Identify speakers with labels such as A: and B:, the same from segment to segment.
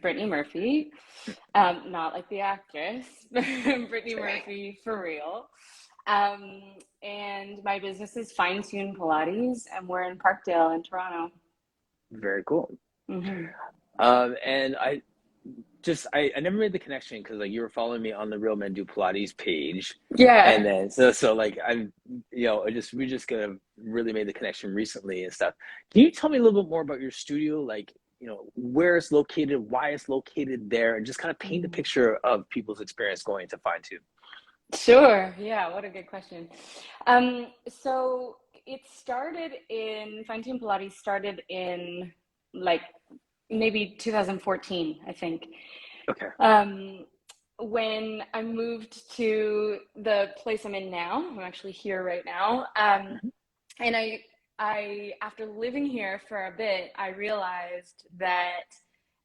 A: Brittany Murphy, not like the actress, but Brittany Murphy for real. And my business is Fine Tune Pilates, and we're in Parkdale in Toronto.
B: Very cool.
A: Hmm.
B: And I never made the connection because like you were following me on the Real Men Do Pilates page, and
A: Yeah.
B: then so like I'm we just kind of really made the connection recently and stuff. Can you tell me a little bit more about your studio, like where it's located, why it's located there, and just kind of paint a
A: Mm.
B: picture of people's experience going to Fine Tune?
A: Sure. Yeah, what a good question. So it started in Fine Tune Pilates started in like maybe 2014, I think.
B: Okay.
A: Um, when I moved to the place I'm in now, I'm actually here right now.
B: Mhm.
A: And after living here for a bit, I realized that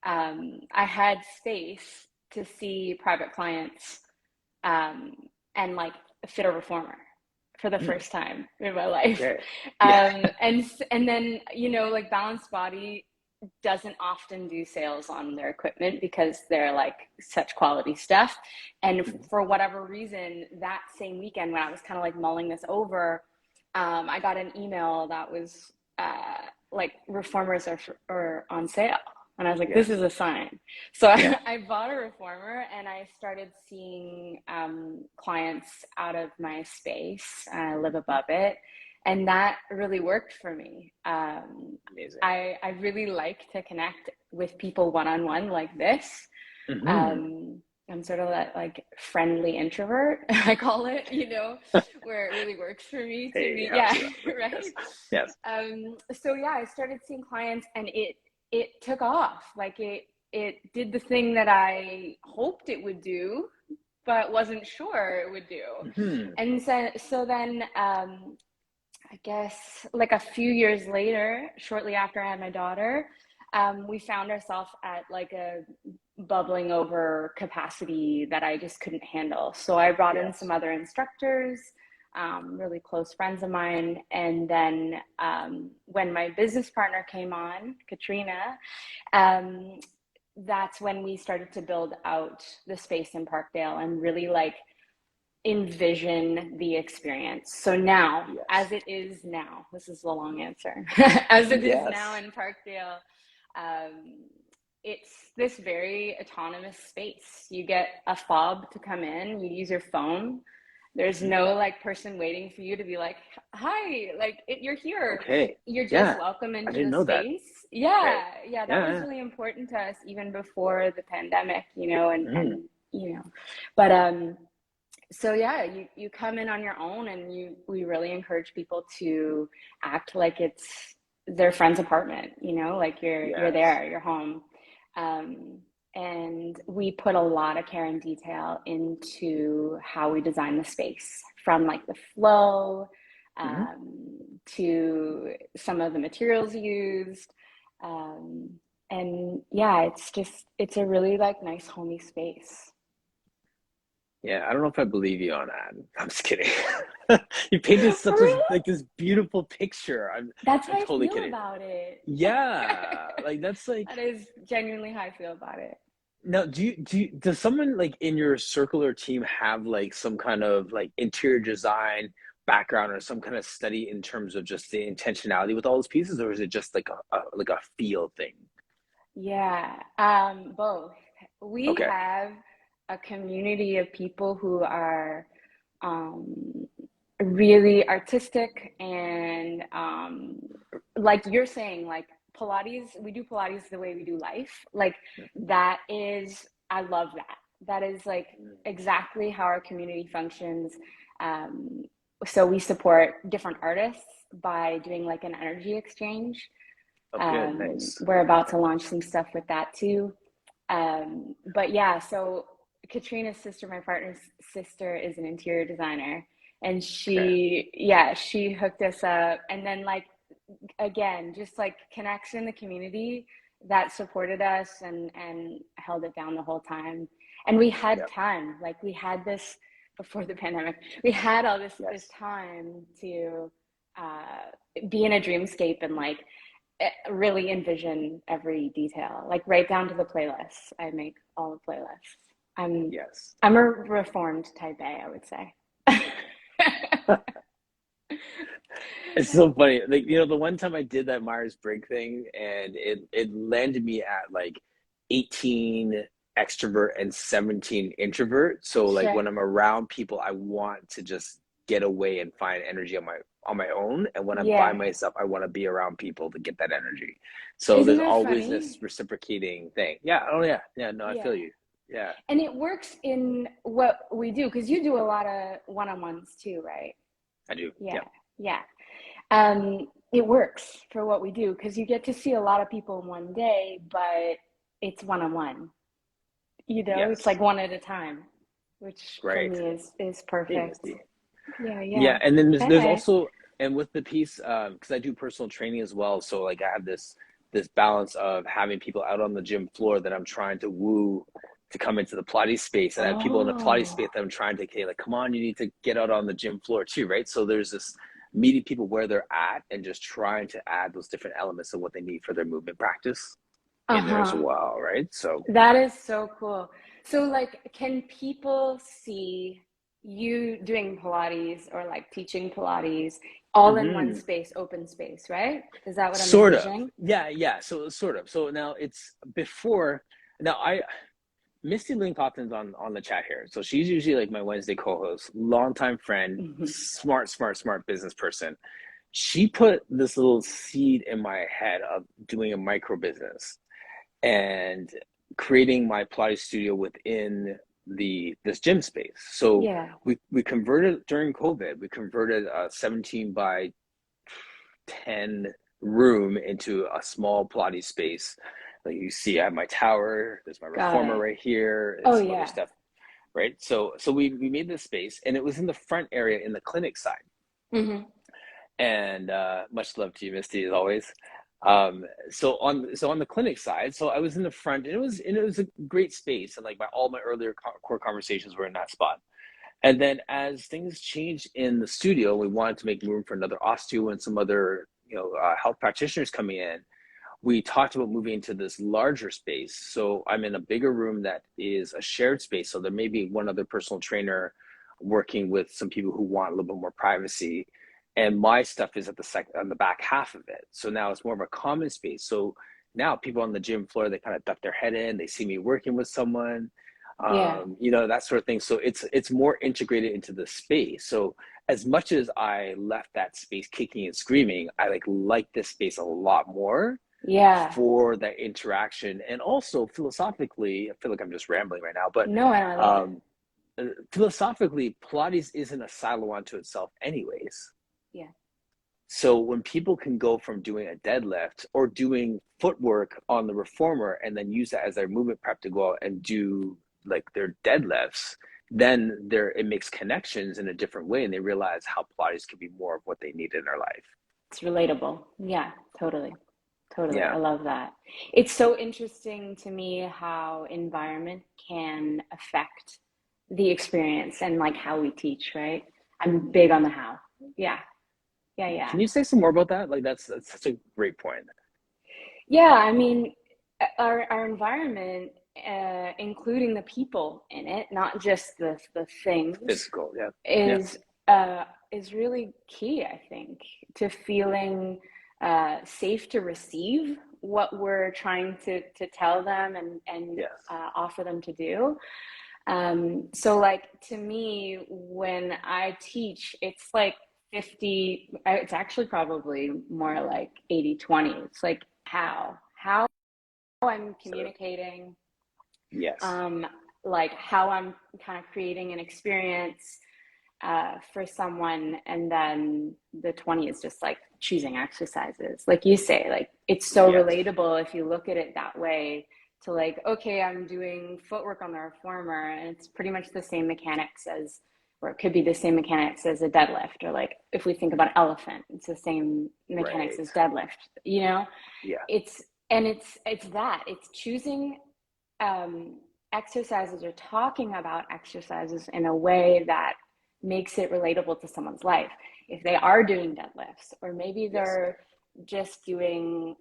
A: I had space to see private clients um, and like fit a reformer for the
B: Mm,
A: first time in my life.
B: okay. Yeah.
A: And then, like Balanced Body doesn't often do sales on their equipment because they're like such quality stuff. And
B: Mhm.
A: for whatever reason, that same weekend when I was kind of like mulling this over, I got an email that was like reformers are on sale. And I was like, this
B: Yes.
A: is a sign. So
B: Yeah.
A: I bought a reformer and I started seeing clients out of my space. I live above it. And that really worked for me.
B: Amazing.
A: I really like to connect with people one-on-one like this.
B: Hmm.
A: Um, I'm sort of that like friendly introvert, I call it, where it really works for me to
B: Hey,
A: be, yeah,
B: absolutely.
A: right.
B: Yes. Yes.
A: So yeah, I started seeing clients and it took off. Like it did the thing that I hoped it would do, but wasn't sure it would do.
B: Hmm.
A: And so then I guess like a few years later, shortly after I had my daughter, we found ourselves at like a bubbling over capacity that I just couldn't handle. So I brought in some
B: Yes.
A: other instructors, really close friends of mine. And then when my business partner came on, Katrina, um, that's when we started to build out the space in Parkdale and really like envision the experience. So now,
B: Yes.
A: as it is now, this is the long answer, as it is now
B: Yes.
A: in Parkdale, um, it's this very autonomous space. You get a fob to come in, you use your phone. There's
B: Mhm.
A: no like person waiting for you to be like, hi, like you're here.
B: Okay.
A: You're just
B: Yeah.
A: welcome
B: I
A: into
B: didn't
A: the
B: know that.
A: space.
B: Right.
A: Yeah, that was
B: Yeah.
A: really important to us even before the pandemic,
B: Yeah. Mm.
A: but so yeah, you come in on your own and we really encourage people to act like it's their friend's apartment, like you're
B: Yes.
A: there, you're home. Um, and we put a lot of care and detail into how we design the space, from like the flow
B: Hmm.
A: to some of the materials used. Um, and yeah, it's a really like nice homey space.
B: Yeah. I don't know if I believe you on that. I'm just kidding. You painted such a
A: Really?
B: like this beautiful picture.
A: That's how
B: I'm
A: I
B: totally
A: feel
B: kidding.
A: about it.
B: Yeah. Like that's like
A: That is genuinely how I feel about it.
B: now does someone like in your circle or team have like some kind of like interior design background or some kind of study in terms of just the intentionality with all those pieces, or is it just like a feel thing?
A: Yeah, both. We
B: Okay.
A: have a community of people who are um, really artistic and like you're saying, like Pilates, we do Pilates the way we do life. Like
B: Mhm.
A: that is, I love that. That is like exactly how our community functions. Um, so we support different artists by doing like an energy exchange.
B: Oh, good, nice.
A: We're about to launch some stuff with that too. But yeah, so Katrina's sister, my partner's sister, is an interior designer, and
B: Okay.
A: she hooked us up. And then like again, just like connection in the community that supported us and held it down the whole time. And we had
B: Yeah.
A: time, like we had this before the pandemic. We had all this
B: Yes.
A: time to be in a dreamscape and like really envision every detail, like right down to the playlists. I make all the playlists. I'm
B: Yes.
A: I'm a reformed type A, I would say.
B: It's so funny. Like, the one time I did that Myers-Briggs thing and it landed me at like 18 extrovert and 17 introvert. So like
A: Sure.
B: when I'm around people, I want to just get away and find energy on my own. And when I'm by
A: Yeah.
B: myself, I want to be around people to get that energy. So
A: Isn't
B: there's
A: that
B: always
A: funny?
B: this reciprocating thing. Yeah. Oh yeah. Yeah. No, I feel
A: Yeah.
B: you. Yeah,
A: And it works in what we do because you do a lot of one-on-ones too, right?
B: I do.
A: Yeah.
B: Yeah.
A: Yeah. It works for what we do because you get to see a lot of people in one day, but it's one-on-one. It's
B: Yes.
A: like one at a time, which for
B: Right.
A: me is
B: Hey,
A: perfect.
B: Misty.
A: Yeah,
B: Yeah,
A: yeah.
B: and then there's
A: Okay.
B: also, and with the piece, because I do personal training as well, so like I have this balance of having people out on the gym floor that I'm trying to woo to come into the Pilates space, and I have people in the Pilates
A: Oh,
B: space that I'm trying to, okay, like, come on, you need to get out on the gym floor too, right? So there's this meeting people where they're at and just trying to add those different elements of what they need for their movement practice in there as
A: uh-huh.
B: well, right? So,
A: That is so cool. So, like, can people see you doing Pilates or like teaching Pilates all in one
B: mhm.
A: space, open space, right? Is that what I'm
B: Sort of.
A: envisioning?
B: Yeah, yeah. So sort of. So now it's before. Now I Misty Linkhoften's on the chat here. So she's usually like my Wednesday co-host, longtime friend,
A: Mhm.
B: smart, smart, smart business person. She put this little seed in my head of doing a micro business and creating my Pilates studio within the this gym space. So
A: Yeah,
B: we converted during COVID. We converted a 17 by 10 room into a small Pilates space. Like you see, I have my tower, there's my
A: got
B: reformer
A: it.
B: right here, and
A: Oh,
B: some other
A: yeah.
B: stuff, right? So we made this space, and it was in the front area in the clinic side.
A: Hmm.
B: And much love to you, Misty, as always. So on the clinic side, so I was in the front, and it was a great space, and like all my earlier core conversations were in that spot. And then as things changed in the studio, we wanted to make room for another osteo and some other, health practitioners coming in. We talked about moving into this larger space. So I'm in a bigger room that is a shared space. So there may be one other personal trainer working with some people who want a little bit more privacy. And my stuff is at on the back half of it. So now it's more of a common space. So now people on the gym floor, they kind of duck their head in, they see me working with someone,
A: Yeah.
B: that sort of thing. So it's more integrated into the space. So as much as I left that space kicking and screaming, I like this space a lot more
A: Yeah.
B: for that interaction. And also philosophically, I feel like I'm just rambling right now, but
A: No, and I love it.
B: um, philosophically, Pilates isn't a silo unto itself, anyways.
A: Yeah.
B: So when people can go from doing a deadlift or doing footwork on the reformer and then use that as their movement prep to go out and do like their deadlifts, then it makes connections in a different way, and they realize how Pilates can be more of what they need in their life.
A: It's relatable. Yeah, totally. Totally. I
B: Yeah.
A: love that. It's so interesting to me how environment can affect the experience and like how we teach, right? I'm big on the how. Yeah. Yeah, yeah.
B: Can you say some more about that? Like that's such a great point.
A: Yeah, I mean, our environment, including the people in it, not just the things,
B: Physical. Yeah. Yeah.
A: is uh, is really key, I think, to feeling safe to receive what we're trying to tell them and
B: Yes.
A: offer them to do. So like to me, when I teach, it's like 50, it's actually probably more like 80-20. It's like how I'm
B: So
A: communicating,
B: yes.
A: um, like how I'm kind of creating an experience for someone, and then the 20 is just like choosing exercises. Like you say, like it's so
B: Yes.
A: relatable if you look at it that way to like, okay, I'm doing footwork on the reformer, and it's pretty much the same mechanics as, or it could be the same mechanics as a deadlift, or like if we think about elephant, it's the same mechanics
B: Right.
A: as deadlift, you know?
B: Yeah.
A: It's, and it's choosing um, exercises or talking about exercises in a way that makes it relatable to someone's life. If they are doing deadlifts, or maybe
B: Yes.
A: just doing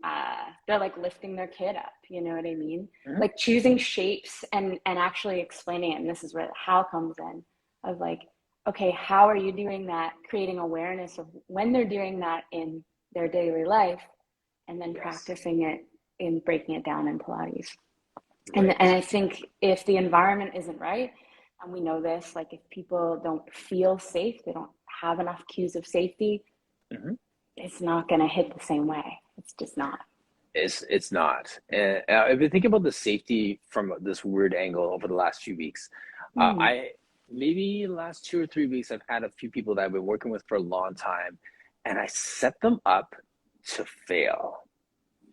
A: they're like lifting their kid up, you know what I mean?
B: Mhm.
A: Like choosing shapes and actually explaining it. And this is where the how comes in of like, okay, how are you doing that? Creating awareness of when they're doing that in their daily life, and then
B: Yes.
A: practicing it in breaking it down in Pilates. And
B: Right.
A: I think if the environment isn't right, and we know this, like if people don't feel safe, they don't have enough cues of safety,
B: Mhm.
A: it's not going to hit the same way. It's just not.
B: It's not. And I've been thinking about the safety from this weird angle over the last few weeks.
A: Mm.
B: I maybe the last 2 or 3 weeks I've had a few people that I've been working with for a long time, and I set them up to fail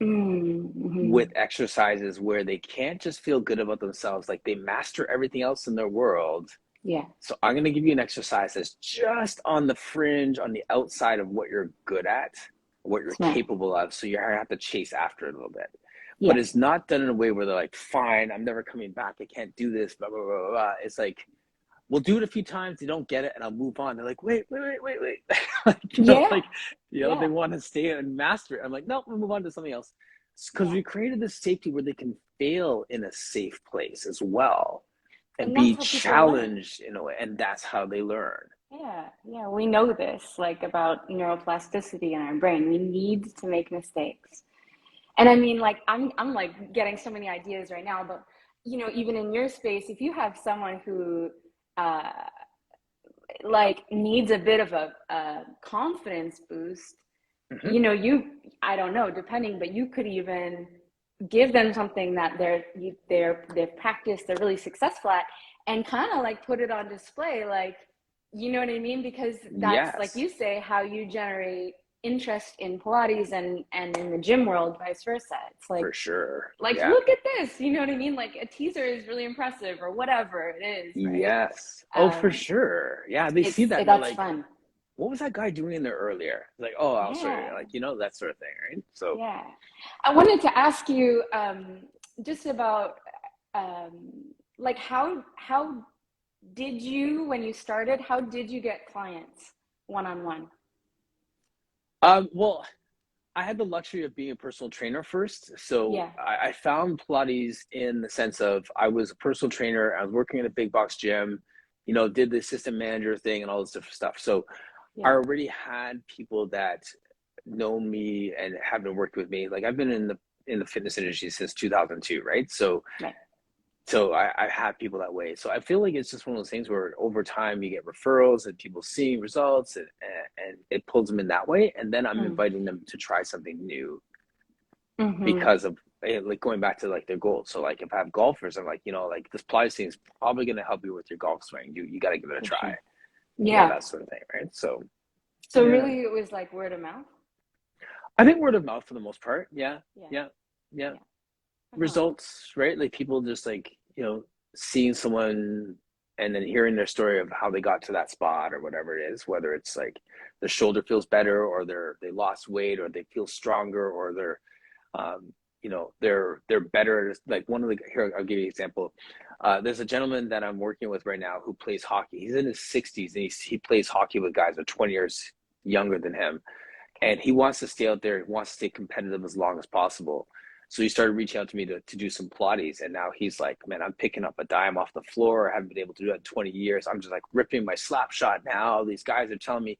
A: Mm.
B: with
A: Mm-hmm.
B: exercises where they can't just feel good about themselves, like they master everything else in their world.
A: Yeah.
B: So I'm going to give you an exercise that's just on the fringe, on the outside of what you're good at, what you're
A: Smart.
B: capable of. So you're going to have to chase after it a little bit. But
A: Yeah.
B: it's not done in a way where they're like, fine, I'm never coming back. I can't do this, blah, blah, blah, blah. It's like, we'll do it a few times. They don't get it, and I'll move on. They're like, wait. like,
A: Yeah.
B: they
A: Yeah.
B: want to stay and master it. I'm like, no, we'll move on to something else. Because
A: Yeah.
B: we created this safety where they can fail in a safe place as well and
A: And that's
B: be
A: how people learn.
B: challenged in a way, and that's how they learn.
A: Yeah. Yeah. We know this, like about neuroplasticity in our brain. We need to make mistakes. And I mean, like, I'm like getting so many ideas right now, but even in your space, if you have someone who uh, like needs a bit of a confidence boost,
B: Mm-hmm.
A: I don't know, depending, but you could even give them something that they've practiced, they're really successful at, and kind of like put it on display, like, you know what I mean? Because that's, like
B: Yes,
A: you say, how you generate interest in Pilates and in the gym world, vice versa. It's
B: for sure.
A: like
B: Yeah.
A: look at this, you know what I mean? Like a teaser is really impressive or whatever it is, right?
B: Yes. Oh, for
A: Um,
B: sure. Yeah, they see that and they're
A: that's
B: like,
A: fun.
B: what was that guy doing in there earlier? Like, oh, I'll show you.
A: Yeah.
B: Like, that sort of thing, right? So,
A: Yeah. I wanted to ask you just about um, like how did you, when you started, how did you get clients one on one?
B: well, I had the luxury of being a personal trainer first. So
A: Yeah.
B: I found Pilates in the sense of I was a personal trainer. I was working in a big box gym, did the assistant manager thing and all this different stuff. So I
A: Yeah.
B: already had people that know me and have been working with me. Like I've been in the fitness industry since 2002, right? So
A: Right.
B: so I have people that way. So I feel like it's just one of those things where over time you get referrals and people seeing results and it pulls them in that way. And then I'm
A: Mm.
B: inviting them to try something new
A: Mm-hmm.
B: because of like going back to like their goals. So like if I have golfers, I'm like, like this Pilates thing is probably going to help you with your golf swing. You got to give it a
A: For
B: try,
A: sure. Yeah.
B: that sort of thing. Right. So
A: So
B: yeah,
A: really it was like word of mouth?
B: I think word of mouth for the most part. Yeah.
A: Yeah.
B: Yeah. Yeah.
A: Yeah. Uh-huh.
B: Results, right? Like people just like, seeing someone and then hearing their story of how they got to that spot or whatever it is, whether it's like the shoulder feels better or they lost weight or they feel stronger or um, they're better. Like one of the here, I'll give you an example. There's a gentleman that I'm working with right now who plays hockey. He's in his 60s and he plays hockey with guys that are 20 years younger than him
A: Okay.
B: and he wants to stay out there. He wants to stay competitive as long as possible. So he started reaching out to me to do some Pilates. And now he's like, man, I'm picking up a dime off the floor. I haven't been able to do that in 20 years. I'm just like ripping my slap shot now. These guys are telling me,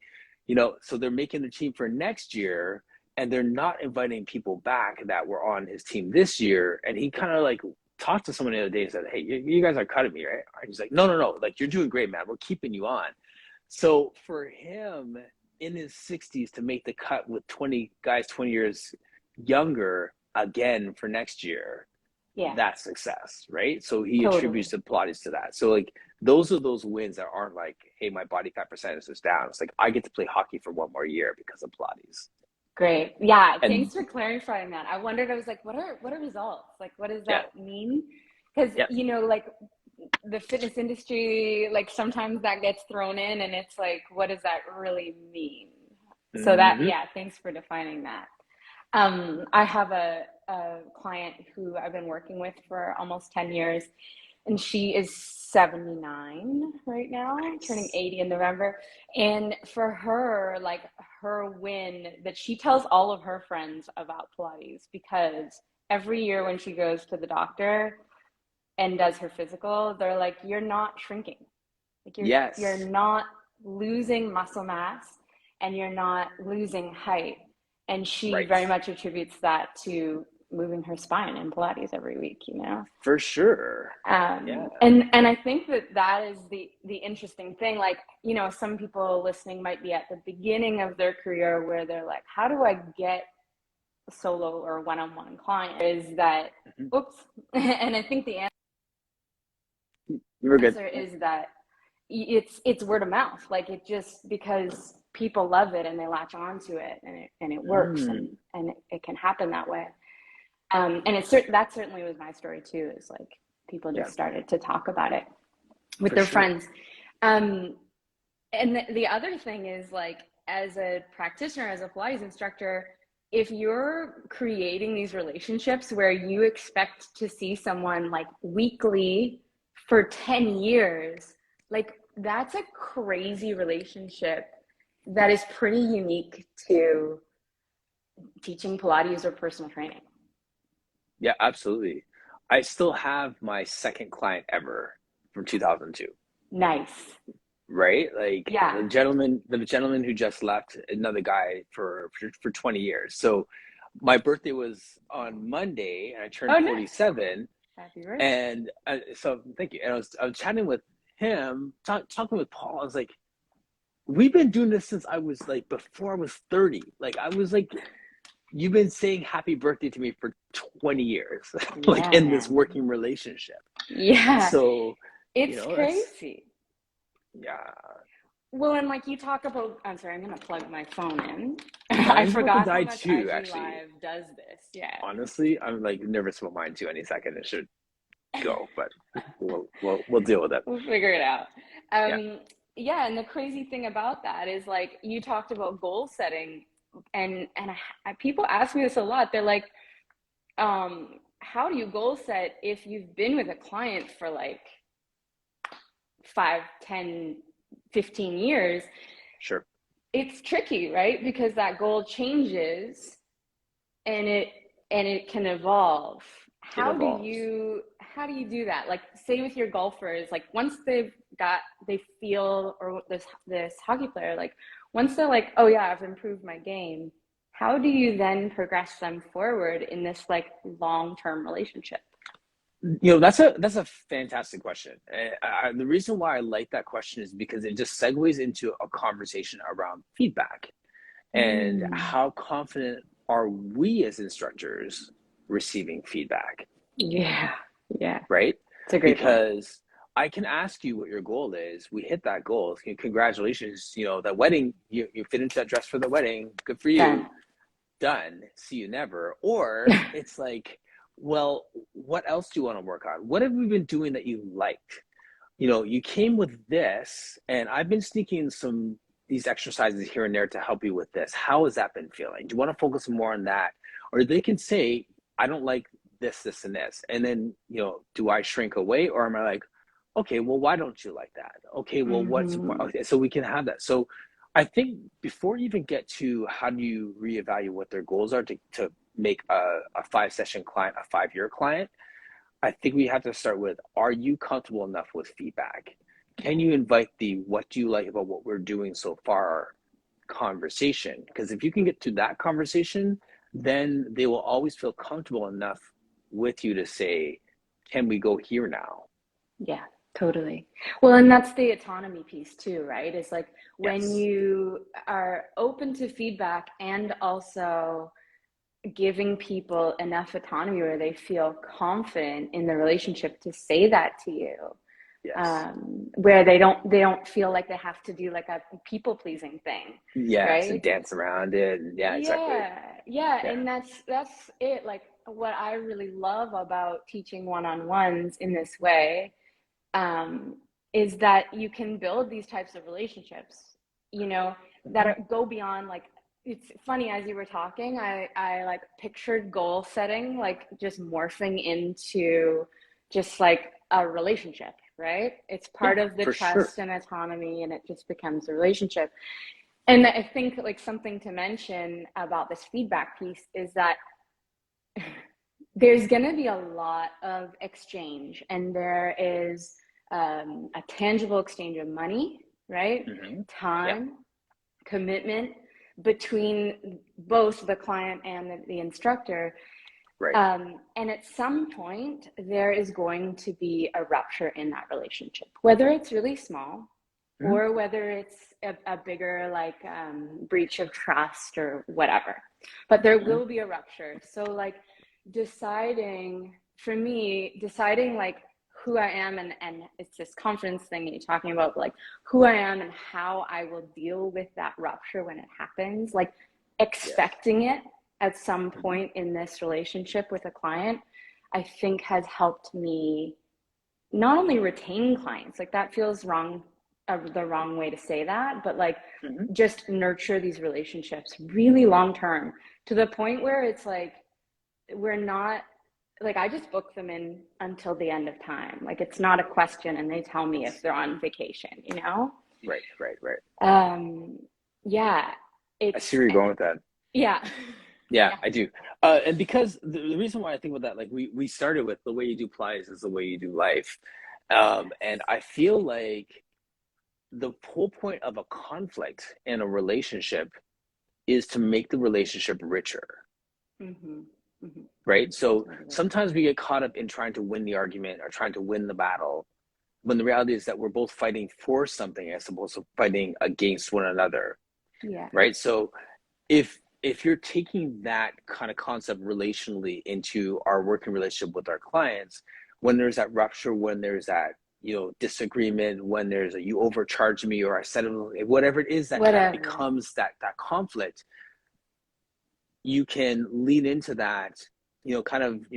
B: so they're making the team for next year and they're not inviting people back that were on his team this year. And he kind of like talked to someone the other day and said, hey, you guys are cutting me, right? And he's like, no. Like, you're doing great, man. We're keeping you on. So for him, in his 60s to make the cut with 20 guys 20 years younger again for next year,
A: Yeah.
B: that's success, right? So he attributes
A: Totally.
B: the Pilates to that. So like those are those wins that aren't like, hey, my body fat percentage is down. It's like I get to play hockey for one more year because of Pilates.
A: Great. Yeah.
B: And
A: Thanks for clarifying that. I wondered, I was like, what are results? Like, what does
B: yeah,
A: that mean? Because,
B: yeah.
A: like the fitness industry, like sometimes that gets thrown in and it's like, what does that really mean? So
B: Mm-hmm.
A: yeah, thanks for defining that. I have a client who I've been working with for almost 10 years. and she is 79 right now, turning
B: Nice.
A: 80 in November. And for her, like her win that she tells all of her friends about Pilates, because every year when she goes to the doctor and does her physical, they're like, you're not shrinking. Like you're
B: Yes.
A: not losing muscle mass and you're not losing height. And she
B: Right.
A: very much attributes that to moving her spine in Pilates every week, you know?
B: For sure. Yeah.
A: And I think that that is the interesting thing. Like, you know, some people listening might be at the beginning of their career where they're like, how do I get a solo or one-on-one client? Is that,
B: Mhm.
A: oops. And I think the
B: You were good.
A: answer is that it's word of mouth. Like it just because people love it and they latch onto it and it works
B: Mm,
A: and it can happen that way. And that certainly was my story too. Is like people
B: yeah,
A: just started to talk about it with
B: for
A: their
B: sure.
A: friends. Um, and the other thing is like as a practitioner, as a Pilates instructor, if you're creating these relationships where you expect to see someone like weekly for 10 years, like that's a crazy relationship that is pretty unique to teaching Pilates or personal training.
B: Yeah, absolutely. I still have my second client ever from 2002,
A: Nice.
B: right? Like
A: Yeah.
B: the gentleman who just left, another guy for 20 years. So my birthday was on Monday and I turned
A: Oh, nice.
B: 47.
A: Happy birthday.
B: And so thank you. And I was chatting with him, talking with Paul. I was like, we've been doing this since I was like before I was 30. Like I was like, you've been saying happy birthday to me for 20 years, like
A: Yeah,
B: in this
A: man.
B: working relationship.
A: Yeah.
B: So,
A: It's
B: that's,
A: crazy.
B: yeah.
A: Well, and like you talk about, I'm sorry, I'm going to plug my phone in. I
B: Mine's about to
A: forgot how
B: die
A: much
B: too,
A: IG
B: actually.
A: Live does this. Yeah.
B: Honestly, I'm like nervous about mine too. Any second it should go, but we'll deal with it.
A: We'll figure it out.
B: Yeah.
A: Um, yeah, and the crazy thing about that is like you talked about goal setting, and people ask me this a lot. They're like, how do you goal set if you've been with a client for like 5, 10, 15 years?
B: Sure.
A: It's tricky, right? Because that goal changes and it can evolve.
B: It evolves.
A: How do you do that? Like say with your golfers, like once they feel, or this hockey player, like once they're like, oh yeah, I've improved my game, how do you then progress them forward in this like long-term relationship?
B: That's a fantastic question. The reason why I like that question is because it just segues into a conversation around feedback and
A: Mm,
B: how confident are we as instructors receiving feedback,
A: yeah, yeah,
B: right?
A: it's a great point.
B: Because I can ask you what your goal is. We hit that goal. Congratulations, that wedding, you fit into that dress for the wedding. Good for you.
A: Done.
B: Done. See you never. Or it's like, well, what else do you want to work on? What have we been doing that you liked? You came with this, and I've been sneaking these exercises here and there to help you with this. How has that been feeling? Do you want to focus more on that? Or they can say, I don't like this, and this. And then, do I shrink away or am I like, okay, well, why don't you like that? Okay, well,
A: Mm-hmm.
B: okay, so we can have that. So I think before you even get to how do you reevaluate what their goals are to make a 5 session client a 5 year client, I think we have to start with, are you comfortable enough with feedback? Can you invite the what do you like about what we're doing so far conversation? Because if you can get to that conversation, then they will always feel comfortable enough with you to say, can we go here now?
A: Yeah, totally. Well, and that's the autonomy piece too, right? It's like when
B: Yes.
A: you are open to feedback and also giving people enough autonomy where they feel confident in the relationship to say that to you,
B: Yes.
A: where they don't feel like they have to do like a people pleasing thing,
B: Yes. And
A: right?
B: dance around it. And yeah, exactly.
A: Yeah, yeah,
B: Yeah.
A: and that's it. Like what I really love about teaching one-on-ones in this way, um, is that you can build these types of relationships, that
B: Mhm.
A: go beyond like, it's funny, as you were talking, I like pictured goal setting, like just morphing into just like a relationship, right? It's
B: Yeah,
A: part of the
B: for sure.
A: trust and autonomy, and it just becomes a relationship. And I think like something to mention about this feedback piece is that there's going to be a lot of exchange, and there is a tangible exchange of money, right?
B: Hmm. Yeah,
A: Time, commitment between both the client and the instructor.
B: right.
A: And at some point, there is going to be a rupture in that relationship, whether it's really small
B: Hmm.
A: or whether it's a bigger like breach of trust or whatever. But there
B: Hmm.
A: will be a rupture. So like deciding, for me, deciding like who I am, and it's this confidence thing that you're talking about, like who I am and how I will deal with that rupture when it happens, like
B: Yes.
A: expecting it at some
B: Hmm.
A: point in this relationship with a client, I think has helped me not only retain clients, like that feels wrong, the wrong way to say that, but like
B: Hmm.
A: just nurture these relationships really long term to the point where it's like we're not, like I just book them in until the end of time. Like it's not a question and they tell me if they're on vacation, you know?
B: Right, right, right.
A: Um, yeah,
B: I see
A: it's,
B: where you're going with that.
A: yeah,
B: Yeah,
A: yeah,
B: I do. And because the reason why I think about that, like we started with the way you do plies is the way you do life. And I feel like the whole point of a conflict in a relationship is to make the relationship richer,
A: mm-hmm, mm-hmm.
B: right? So
A: Totally.
B: sometimes we get caught up in trying to win the argument or trying to win the battle, when the reality is that we're both fighting for something as opposed to fighting against one another,
A: Yeah.
B: right? So if you're taking that kind of concept relationally into our working relationship with our clients, when there's that rupture, when there's that disagreement, when there's a you overcharge me or I said whatever it is that kind of
A: Whatever.
B: becomes that conflict, you can lean into that, kind of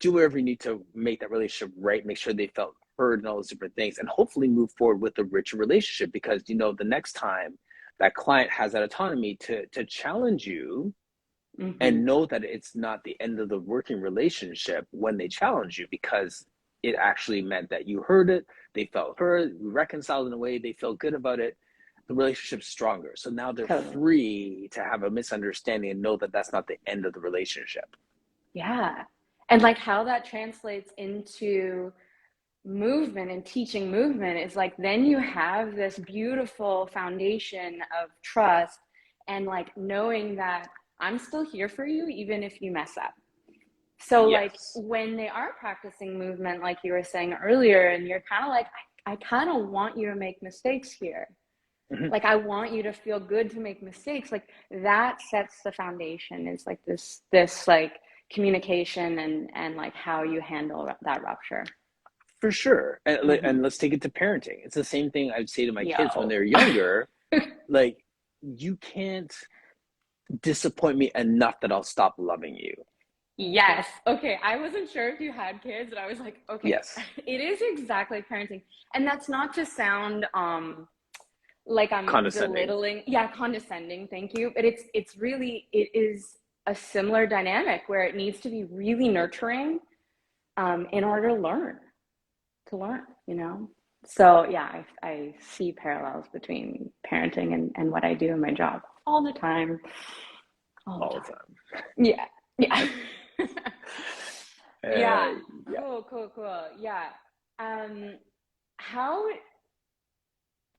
B: do whatever you need to make that relationship right, make sure they felt heard and all those different things, and hopefully move forward with a richer relationship, because the next time that client has that autonomy to challenge you,
A: Mm-hmm.
B: and know that it's not the end of the working relationship when they challenge you, because it actually meant that you heard it, they felt heard, we reconciled in a way, they felt good about it, the relationship's stronger. So now they're
A: Totally.
B: free to have a misunderstanding and know that that's not the end of the relationship.
A: Yeah. And like how that translates into movement and teaching movement is like then you have this beautiful foundation of trust and like knowing that I'm still here for you even if you mess up. So like
B: Yes.
A: when they are practicing movement, like you were saying earlier, and you're kind of like, I kind of want you to make mistakes here.
B: Mhm.
A: Like I want you to feel good to make mistakes. Like that sets the foundation. Is like this like communication and like how you handle that rupture.
B: For sure. And
A: Mm-hmm.
B: let's take it to parenting. It's the same thing I'd say to my kids when
A: Yo.
B: they're younger. Like, you can't disappoint me enough that I'll stop loving you.
A: Yes. Okay. I wasn't sure if you had kids, and I was like, okay,
B: Yes.
A: it is exactly parenting. And that's not to sound like I'm
B: Condescending.
A: belittling, yeah, condescending, thank you. But it's really it is a similar dynamic where it needs to be really nurturing in order to learn, you know? So yeah, I see parallels between parenting and what I do in my job all the time. All the
B: All the
A: time.
B: time.
A: Yeah. Yeah. Yeah.
B: Yeah.
A: Cool. Yeah. Um, how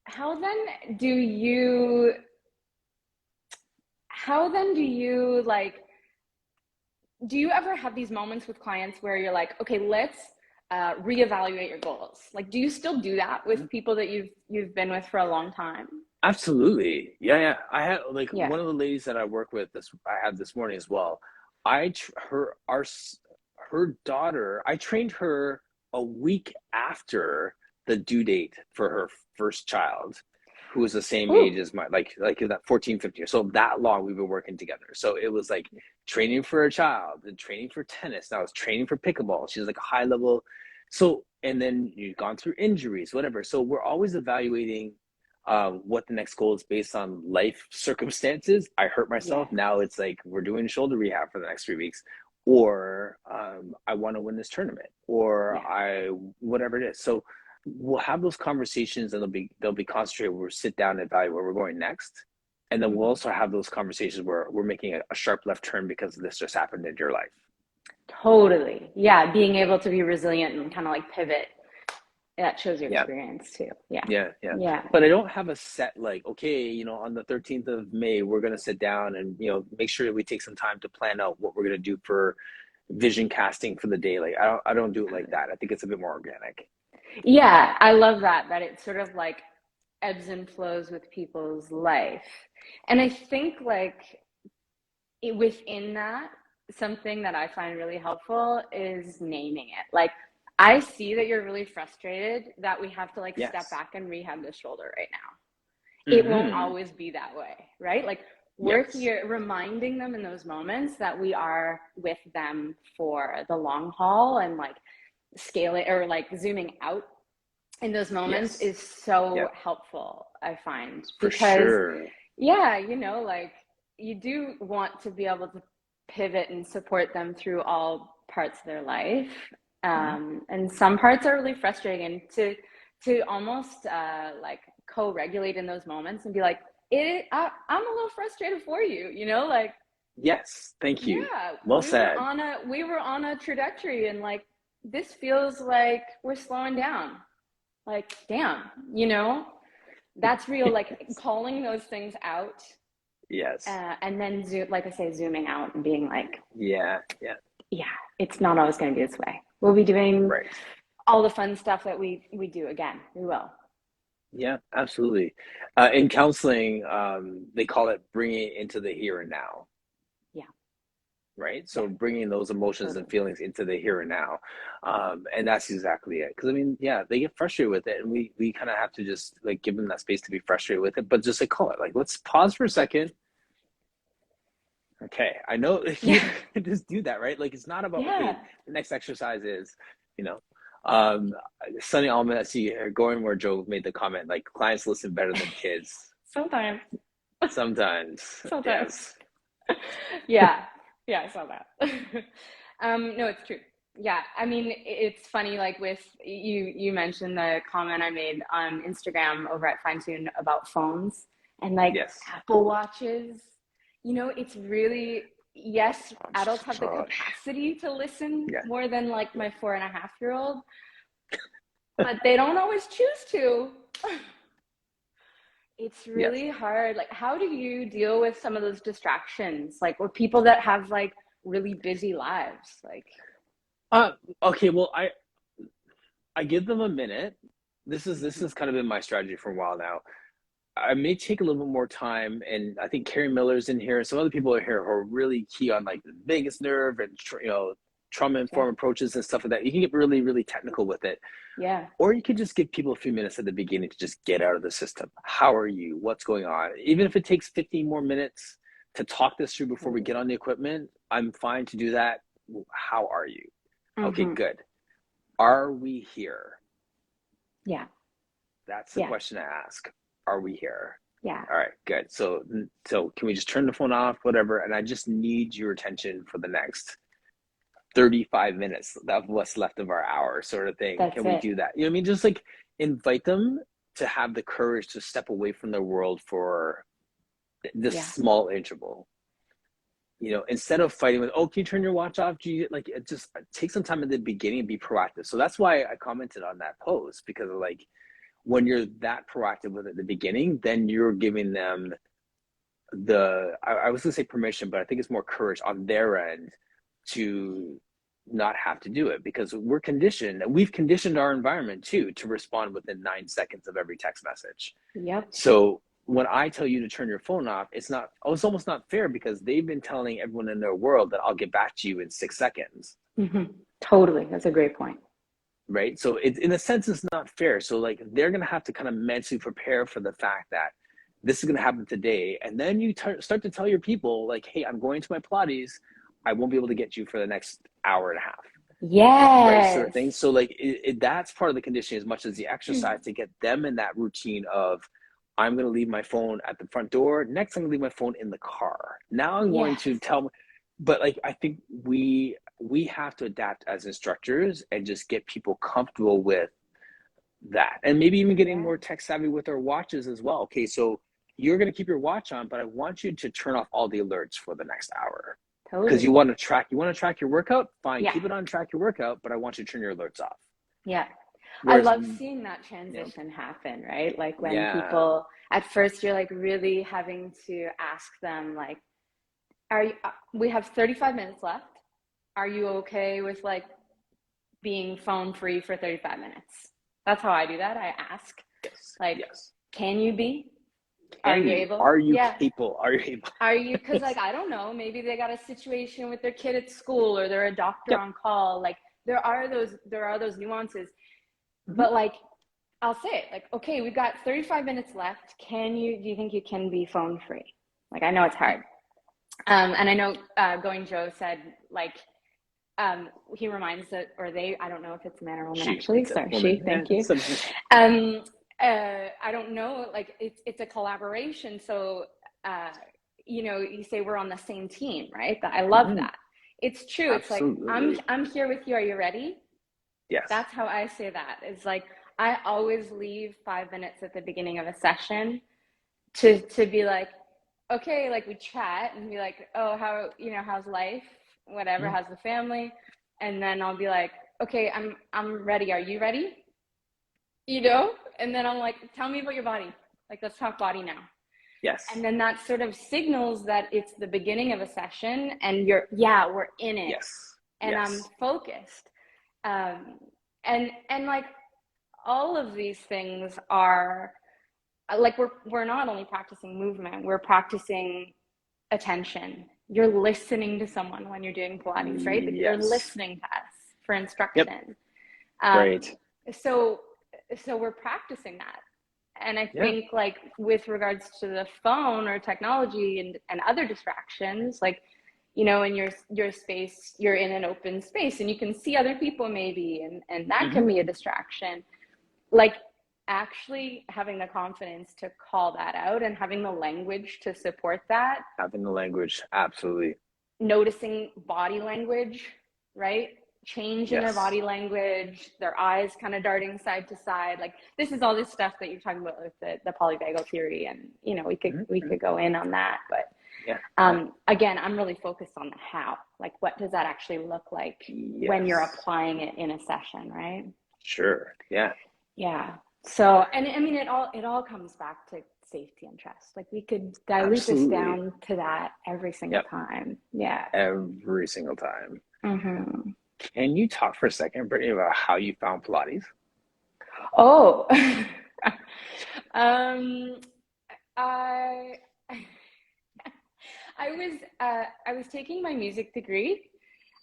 A: how then do you how then do you like do you ever have these moments with clients where you're like, okay, let's reevaluate your goals? Like, do you still do that with people that you've been with for a long time?
B: Absolutely. Yeah, yeah. I had like
A: Yeah.
B: one of the ladies that I work with this I had this morning as well. I tr- her our s- Her daughter, I trained her a week after the due date for her first child, who was the same age
A: Ooh.
B: as my like that 14, 15 years. So that long we've been working together. So it was like training for a child and training for tennis. Now I was training for pickleball. She's like a high level. So, and then you've gone through injuries, whatever. So we're always evaluating what the next goal is based on life circumstances. I hurt myself.
A: Yeah.
B: Now it's like we're doing shoulder rehab for the next 3 weeks. or I want to win this tournament, or
A: Yeah.
B: I whatever it is. So we'll have those conversations, and they'll be concentrated where we sit down and evaluate where we're going next. And then we'll
A: Mhm.
B: also have those conversations where we're making a sharp left turn because this just happened in your life.
A: Totally. Yeah, being able to be resilient and kind of like pivot, that shows your
B: Yeah.
A: experience too. Yeah.
B: Yeah, yeah.
A: Yeah.
B: But I don't have a set like, okay, on the 13th of May, we're gonna sit down and, make sure that we take some time to plan out what we're gonna do for vision casting for the day. Like I don't do it like that. I think it's a bit more organic.
A: Yeah, I love that it sort of like ebbs and flows with people's life. And I think like within that, something that I find really helpful is naming it. Like, I see that you're really frustrated that we have to like step
B: Yes.
A: back and rehab the shoulder right now. It won't
B: Mm-hmm.
A: always be that way, right? Like, we're
B: Yes.
A: here reminding them in those moments that we are with them for the long haul, and like scaling or like zooming out in those moments
B: Yes.
A: is so
B: Yep.
A: helpful, I find,
B: For
A: because
B: sure.
A: yeah, like you do want to be able to pivot and support them through all parts of their life.
B: Mhm.
A: And some parts are really frustrating, and to almost like co-regulate in those moments and be like, I'm a little frustrated for you, like,
B: Yes. Thank you.
A: yeah,
B: Well said.
A: we were on a trajectory, and like this feels like we're slowing down. Like, damn, that's real. Like
B: Yes.
A: calling those things out,
B: Yes.
A: and then like I say, zooming out and being like,
B: Yeah. Yeah.
A: yeah, it's not always going to be this way. We'll be doing
B: Right.
A: all the fun stuff that we do again. We will.
B: Yeah, absolutely. In counseling, they call it bringing it into the here and now,
A: Yeah,
B: right? So
A: yeah,
B: bringing those emotions and
A: totally.
B: feelings into the here and now, and that's exactly it. Because I mean, yeah, they get frustrated with it, and we kind of have to just like give them that space to be frustrated with it, but just like call it like, let's pause for a second. Okay, I know you
A: Yeah,
B: just do that, right? Like it's not about okay,
A: yeah.
B: the next exercise is, you know, um, Sunny Alman, I see going where Joe made the comment, like clients listen better than kids.
A: Sometimes,
B: Sometimes,
A: sometimes.
B: yes.
A: Yeah, yeah, I saw that. No, it's true. Yeah, I mean, it's funny. Like with you mentioned the comment I made on Instagram over at Fine Tune about phones and like
B: Yes.
A: Apple Watches. It's really, yes,
B: Oh
A: adults have the
B: gosh.
A: capacity to listen
B: Yeah.
A: more than like
B: Yeah.
A: my 4.5-year-old, but they don't always choose to. It's
B: Yes.
A: really hard. Like, how do you deal with some of those distractions? Like, with people that have like really busy lives? Like,
B: Uh, okay, well, I give them a minute. This has kind of been my strategy for a while now. I may take a little bit more time, and I think Carrie Miller's in here. Some other people are here who are really key on like the vagus nerve and trauma
A: yeah,
B: informed approaches and stuff like that. You can get really, really technical with it,
A: yeah,
B: or you could just give people a few minutes at the beginning to just get out of the system. How are you? What's going on? Even if it takes 15 more minutes to talk this through before we
A: totally.
B: get on the equipment, I'm fine to do that. How are you? Okay,
A: Mm-hmm.
B: good. Are we here?
A: Yeah,
B: That's the
A: yeah,
B: question to ask. Are we here?
A: yeah,
B: All right, good. So can we just turn the phone off, whatever? And I just need your attention for the next 35 minutes of what's left of our hour, sort of thing.
A: that's
B: Can we
A: it.
B: do that? You know what I mean? Just like invite them to have the courage to step away from their world for this
A: Yeah,
B: small interval. Instead of fighting with, oh, can you turn your watch off? Do you like it? Just take some time at the beginning and be proactive. So that's why I commented on that post because of like when you're that proactive with it at the beginning, then you're giving them I was gonna say permission, but I think it's more courage on their end to not have to do it because we've conditioned our environment too to respond within 9 seconds of every text message.
A: yep.
B: So when I tell you to turn your phone off, it's almost not fair because they've been telling everyone in their world that I'll get back to you in 6 seconds.
A: Mm-hmm. Totally. That's a great point.
B: Right. So in a sense, it's not fair. So like they're going to have to kind of mentally prepare for the fact that this is going to happen today. And then you start to tell your people like, hey, I'm going to my Pilates. I won't be able to get you for the next hour and a half. Right. Sort of thing.
A: Yes.
B: So like that's part of the conditioning as much as the exercise to get them in that routine of, I'm going to leave my phone at the front door. Next, I'm going to leave my phone in the car. Now I'm going to
A: Yes.
B: tell them. but like I think we have to adapt as instructors and just get people comfortable with that, and maybe even getting
A: Yeah,
B: more tech savvy with our watches as well. Okay, so you're going to keep your watch on, but I want you to turn off all the alerts for the next hour because
A: totally.
B: you want to track your workout. Fine,
A: Yeah,
B: keep it on, track your workout, but I want you to turn your alerts off.
A: yeah. I
B: Whereas,
A: love seeing that
B: you
A: transition happen, right? Like when
B: yeah,
A: people, at first, you're like really having to ask them, like, are you, we have 35 minutes left. Are you okay with like being phone free for 35 minutes? That's how I do that. I ask,
B: yes,
A: like,
B: yes.
A: can you be? Are
B: Can
A: you
B: you?
A: able?
B: Are you
A: Yeah.
B: capable? Are you able?
A: Are you, because like, I don't know, maybe they got a situation with their kid at school or they're a doctor
B: Yep.
A: on call. Like, there are those nuances.
B: Mm-hmm.
A: But like, I'll say it like, okay, we've got 35 minutes left. Do you think you can be phone free? Like, I know it's hard. And I know Going Joe said, like, he reminds that, or they, I don't know if it's a man or woman
B: She,
A: actually.
B: it's a
A: Sorry,
B: woman.
A: she,
B: Yeah,
A: thank you.
B: something.
A: Um, I don't know, like, it's a collaboration. So, uh, you say we're on the same team, right? I love
B: Mm-hmm.
A: that. It's true. It's like,
B: Absolutely.
A: I'm here with you. Are you ready?
B: Yes.
A: That's how I say that. It's like I always leave 5 minutes at the beginning of a session to be like, okay, like we chat and be like, oh, how's life? Whatever,
B: Mm-hmm.
A: how's the family? And then I'll be like, okay, I'm ready. Are you ready? And then I'm like, tell me about your body. Like, let's talk body now. And
B: Yes.
A: then that sort of signals that it's the beginning of a session and yeah, we're in it
B: Yes.
A: and I'm
B: Yes.
A: focused. Um, and like all of these things are like we're not only practicing movement, we're practicing attention. You're listening to someone when you're doing Pilates, right? Like they're
B: Yes.
A: listening to us for
B: Yep.
A: instruction.
B: Right.
A: So we're practicing that. And I
B: Yeah.
A: think like with regards to the phone or technology and other distractions, like in your space, you're in an open space and you can see other people maybe, and that
B: Mm-hmm.
A: can be a distraction. Like actually having the confidence to call that out and having the language to support that,
B: Having the language. Absolutely.
A: noticing body language, right? Change in their
B: Yes.
A: body language, their eyes kind of darting side to side. Like this is all this stuff that you're talking about with the polyvagal theory, and we
B: Mm-hmm.
A: could go in on that, but
B: Yeah. Yeah.
A: again, I'm really focused on the how. Like, what does that actually look like when you're
B: Yes.
A: applying it in a session, right?
B: Sure. Yeah.
A: Yeah. So, and I mean, it all comes back to safety and trust. Like we could dilute this
B: Absolutely.
A: down to that every single
B: Yep.
A: time. Yeah.
B: Every single time.
A: Hmm.
B: Can you talk for a second, Brittany, about how you found Pilates?
A: Oh, um, I I was taking my music degree.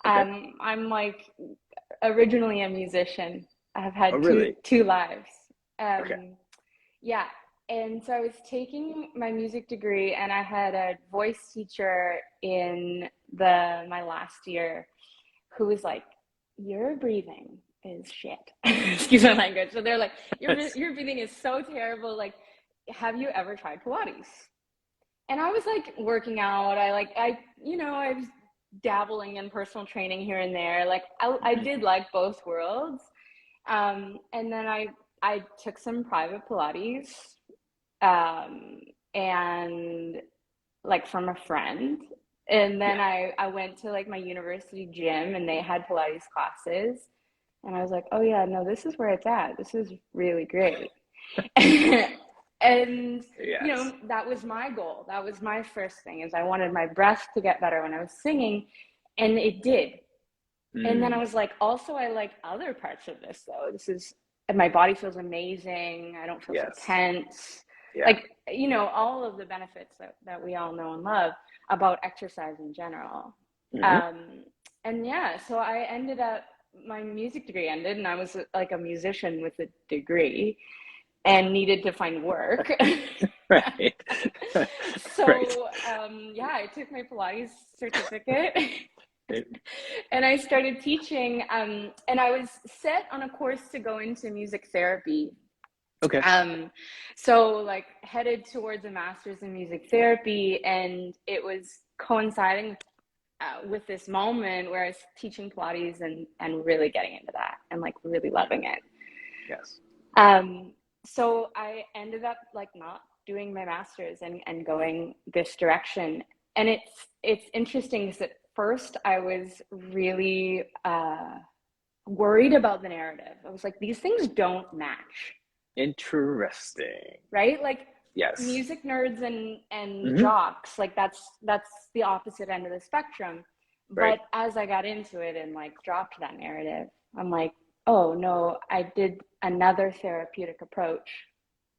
B: Okay.
A: I'm like originally a musician. I've
B: Oh,
A: had two
B: really?
A: two lives.
B: Okay.
A: Yeah, and so I was taking my music degree, and I had a voice teacher in the my last year who was like, "Your breathing is shit." Excuse my language. So they're like, "Your breathing is so terrible. Like, have you ever tried Pilates?" And I was like working out. I was dabbling in personal training here and there. Like I
B: Mm-hmm.
A: did like both worlds. And then I took some private Pilates, um, and like from a friend. And then
B: Yeah.
A: I went to like my university gym and they had Pilates classes. And I was like, oh yeah, no, this is where it's at. This is really great. And
B: Yes.
A: that was my goal. That was my first thing is I wanted my breath to get better when I was singing, and it did. And then I
B: Mm.
A: was like, also I like other parts of this though. My body feels amazing. I don't feel so
B: Yes.
A: tense.
B: Yeah.
A: Like, all of the benefits that we all know and love about exercise in general.
B: Mm-hmm.
A: Um, and yeah, so I ended up, my music degree ended and I was like a musician with a degree and needed to find work.
B: Right. Right.
A: So yeah, I took my Pilates certificate
B: It-
A: and I started teaching. And I was set on a course to go into music therapy.
B: okay.
A: Um, so like headed towards a master's in music therapy, and it was coinciding with this moment where I was teaching Pilates and really getting into that and like really loving it.
B: Yes.
A: So I ended up like not doing my master's and going this direction. And it's interesting because at first I was really worried about the narrative. I was like, these things don't match.
B: Interesting.
A: Right? Like
B: Yes.
A: music nerds and
B: Hmm.
A: jocks, like that's the opposite end of the spectrum.
B: Right.
A: But as I got into it and like dropped that narrative, I'm like, oh no, I did another therapeutic approach.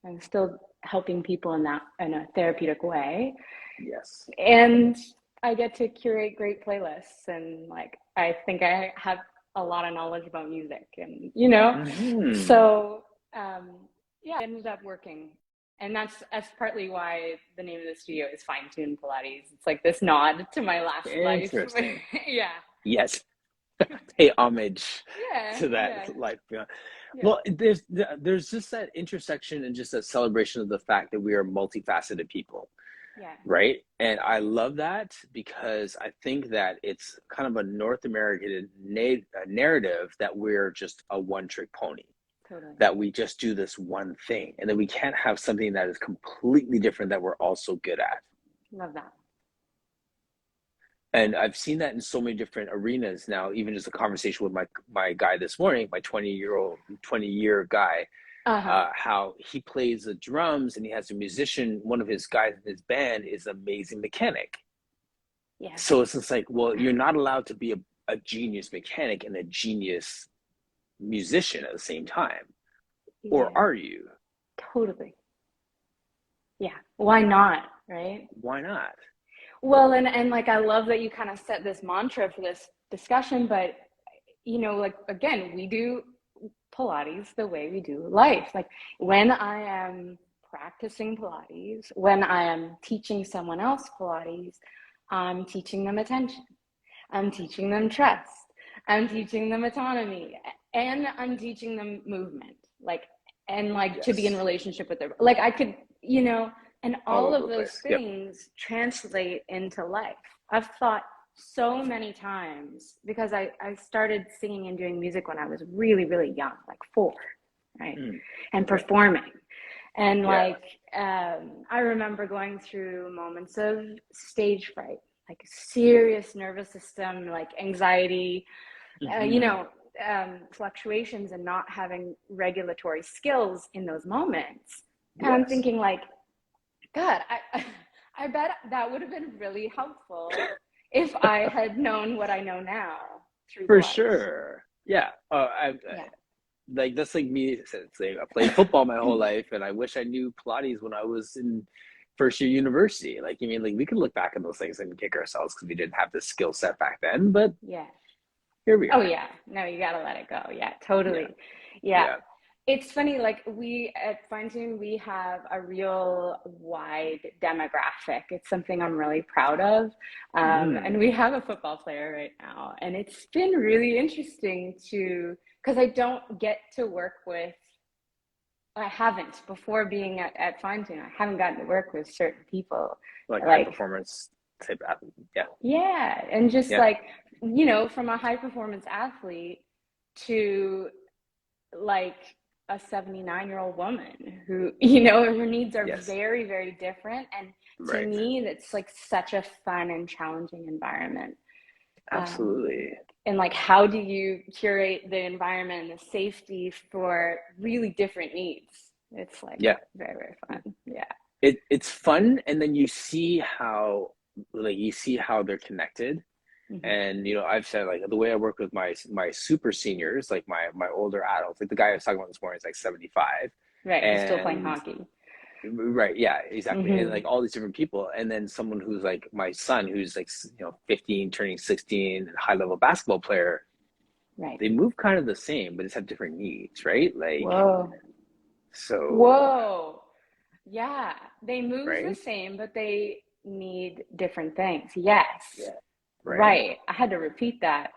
A: I'm still helping people in that in a therapeutic way.
B: Yes.
A: And I get to curate great playlists and like I think I have a lot of knowledge about music and
B: Hmm.
A: so yeah, it ended up working. And that's partly why the name of the studio is Fine Tune Pilates. It's like this nod to my last life.
B: Interesting.
A: Yeah.
B: Yes. Pay homage
A: Yeah.
B: to that
A: Yeah.
B: life beyond.
A: Yeah.
B: Well, there's just that intersection and just a celebration of the fact that we are multifaceted people,
A: Yeah.
B: right? And I love that because I think that it's kind of a North American narrative that we're just a one-trick pony,
A: Totally.
B: that we just do this one thing, and then we can't have something that is completely different that we're also good at.
A: Love that.
B: And I've seen that in so many different arenas now. Even just a conversation with my guy this morning, my 20-year guy,
A: Uh-huh.
B: how he plays the drums and he has a musician. One of his guys in his band is an amazing mechanic.
A: Yeah.
B: So it's just like, well, you're not allowed to be a genius mechanic and a genius musician at the same time, or
A: Yeah.
B: are you?
A: Totally. Yeah. Why not? Right?
B: Why not?
A: Well, and like I love that you kind of set this mantra for this discussion, but like again, we do Pilates the way we do life. Like when I am practicing Pilates, when I am teaching someone else Pilates, I'm teaching them attention. I'm teaching them trust. I'm teaching them autonomy, and I'm teaching them movement. Like and like to be in
B: Yes,
A: relationship with their like I could, and
B: all
A: all
B: over
A: of
B: the
A: those
B: place. Yep.
A: things translate into life. I've thought so many times because I started singing and doing music when I was really, really young, like 4, right?
B: Mm,
A: And
B: okay.
A: performing. And
B: Yeah.
A: like, I remember going through moments of stage fright, like serious nervous system, like anxiety,
B: Hmm.
A: fluctuations and not having regulatory skills in those moments. And I'm
B: Yes.
A: thinking like, God, I bet that would have been really helpful if I had known what I know now through
B: For
A: Pilates.
B: sure. Yeah.
A: Yeah.
B: Like that's like me. It's like I played football my whole life, and I wish I knew Pilates when I was in first year university. Like, you mean, like we could look back at those things and kick ourselves because we didn't have the skill set back then, but
A: Yeah.
B: here we
A: Oh
B: are.
A: yeah. No, you gotta let it go. Yeah,
B: Yeah.
A: totally. Yeah.
B: Yeah.
A: It's funny, like we at Fine we have a real wide demographic. It's something I'm really proud of. And
B: Mm.
A: we have a football player right now. And it's been really interesting because I don't get to work with, I haven't before being at Fine I haven't gotten to work with certain people.
B: Like high
A: Like,
B: performance type athlete. Yeah.
A: yeah. And just
B: Yeah.
A: like, from a high performance athlete to like a 79-year-old woman who her needs are
B: Yes.
A: very, very different, and to
B: Right.
A: me that's like such a fun and challenging environment. um,
B: Absolutely.
A: and like how do you curate the environment and the safety for really different needs? It's like
B: Yeah.
A: very, very fun. Yeah.
B: It's fun, and then you see how they're connected.
A: Hmm.
B: And I've said, like, the way I work with my super seniors, like my older adults, like the guy I was talking about this morning is like 75.
A: Right, who's still playing
B: And
A: hockey.
B: right, yeah, exactly. And like
A: Hmm.
B: all these different people, and then someone who's like my son, who's like 15 turning 16, high level basketball player.
A: Right.
B: They move kind of the same, but just have different needs, right? Like,
A: Whoa.
B: so,
A: Whoa. Yeah, they move the
B: right?
A: same, but they need different things. Yes.
B: Yeah. Right.
A: Right. I had to repeat that.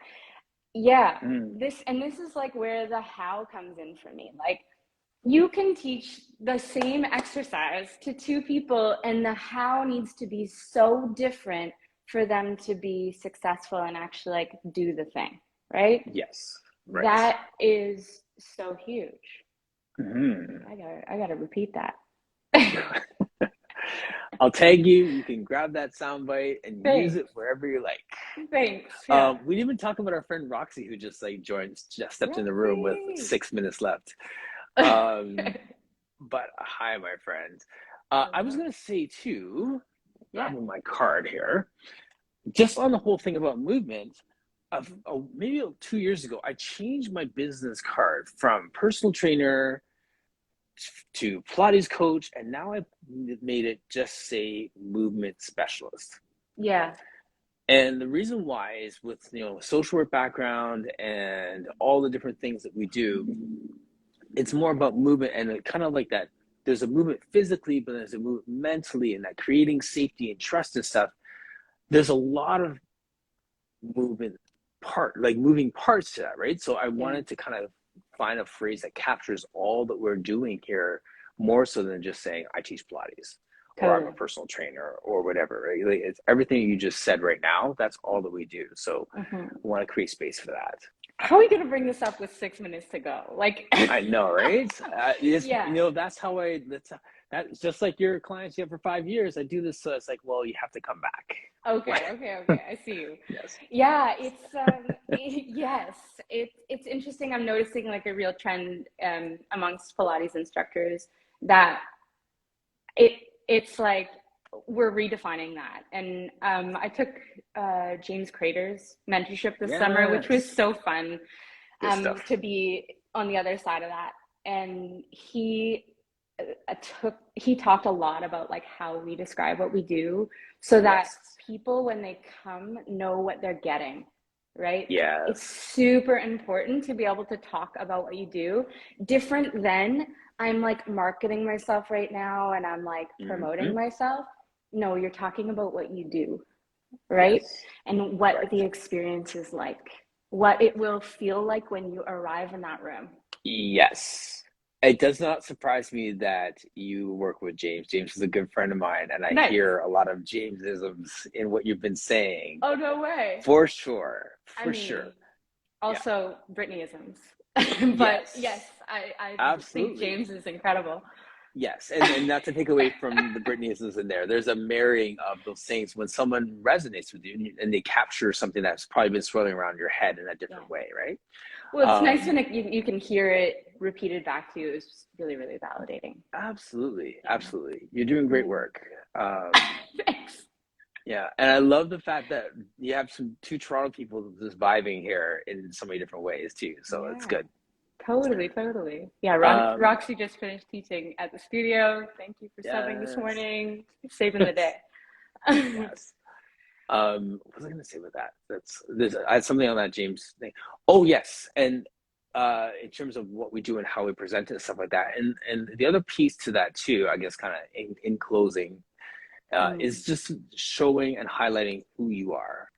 A: Yeah.
B: Mm.
A: This is like where the how comes in for me. Like you can teach the same exercise to two people and the how needs to be so different for them to be successful and actually like do the thing, right?
B: Yes. Right.
A: That is so huge.
B: Mhm.
A: I gotta repeat that.
B: I'll tag you. You can grab that soundbite and use
A: Thanks.
B: it wherever you like.
A: Thanks. Yeah.
B: We didn't even talk about our friend Roxy, who just like joined, just stepped in the room with
A: Roxy.
B: 6 minutes left. But hi, my friend. I was gonna say too,
A: Yeah.
B: grabbing my card here, just on the whole thing about movement. Maybe 2 years ago, I changed my business card from personal trainer to Pilates coach, and now I've made it just say movement specialist.
A: Yeah.
B: And the reason why is with social work background and all the different things that we do, it's more about movement and it kind of like that. There's a movement physically, but there's a movement mentally, and that creating safety and trust and stuff. There's a lot of movement moving parts to that, right? So I wanted to kind of find a phrase that captures all that we're doing here, more so than just saying I teach Pilates or I'm a personal trainer or whatever, right? Like, it's everything you just said right now. That's all that we do. So I want to create space for that.
A: How are we going to bring this up with 6 minutes to go? Like,
B: I know, right?
A: yeah.
B: That's just like your clients you have for 5 years. I do this, so it's like, well, you have to come back.
A: Okay. I see you.
B: Yes.
A: Yeah, yes, it's interesting. I'm noticing like a real trend amongst Pilates instructors that it's like we're redefining that. And I took James Crater's mentorship this summer, which was so fun to be on the other side of that. And he talked a lot about like how we describe what we do so that people when they come know what they're getting, right? It's super important to be able to talk about what you do, different than I'm like marketing myself right now and I'm like promoting myself. No, you're talking about what you do, right? And what the experience is like, what it will feel like when you arrive in that room.
B: Yes. It does not surprise me that you work with James. James is a good friend of mine, and I hear a lot of Jamesisms in what you've been saying.
A: Oh, no way.
B: For sure. For sure.
A: Also, Brittanyisms. But yes, I think James is incredible.
B: Yes, and not to take away from the Brittanyisms in there. There's a marrying of those things when someone resonates with you and they capture something that's probably been swirling around your head in a different way, right?
A: Well, it's nice when you can hear it repeated back to you. It's just really, really validating.
B: Absolutely. You're doing great work.
A: Thanks.
B: Yeah, and I love the fact that you have two Toronto people just vibing here in so many different ways too. So it's good.
A: Totally. Yeah, Roxy just finished teaching at the studio. Thank you for subbing this morning. Saving the day.
B: Yes. What was I going to say with that? I had something on that James thing. Oh yes, and in terms of what we do and how we present it and stuff like that, and the other piece to that too, I guess, kind of in closing, is just showing and highlighting who you are.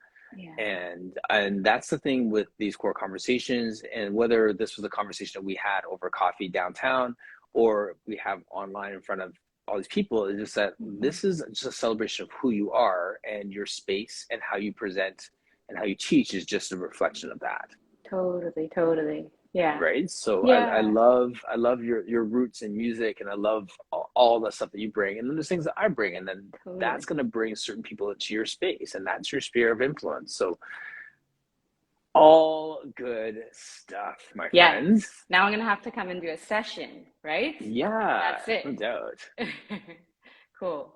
B: And that's the thing with these core conversations, and whether this was a conversation that we had over coffee downtown or we have online in front of all these people, is just that this is just a celebration of who you are, and your space and how you present and how you teach is just a reflection of that.
A: Totally. Yeah.
B: Right. So I love your roots in music, and I love all the stuff that you bring, and then there's things that I bring, and then that's going to bring certain people into your space, and that's your sphere of influence. So all good stuff, my friends.
A: Now I'm going to have to come and do a session, right?
B: Yeah.
A: That's it.
B: No doubt.
A: Cool.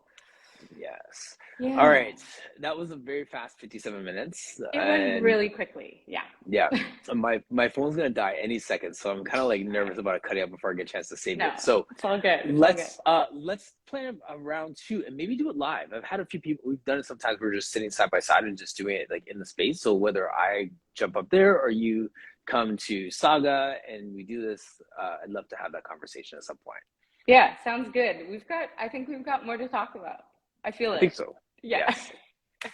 B: Yes.
A: Yeah.
B: All right. That was a very fast 57 minutes.
A: It went really quickly.
B: Yeah. My phone's gonna die any second, so I'm kind of like nervous about it cutting out before I get a chance to save it. So
A: it's all good.
B: Let's plan a round two and maybe do it live. I've had a few people, we've done it sometimes, we're just sitting side by side and just doing it like in the space. So whether I jump up there or you come to Saga and we do this, I'd love to have that conversation at some point.
A: Yeah, sounds good. I think we've got more to talk about. I feel it.
B: I think so.
A: Yeah.
B: Yes.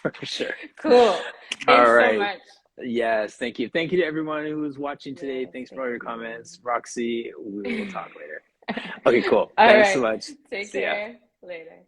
B: For sure.
A: Cool. Thanks so much.
B: Yes, thank you. Thank you to everyone who was watching today. Thanks for all your comments. Roxy, we will talk later. Okay, cool. Thanks so much.
A: Take care. Later.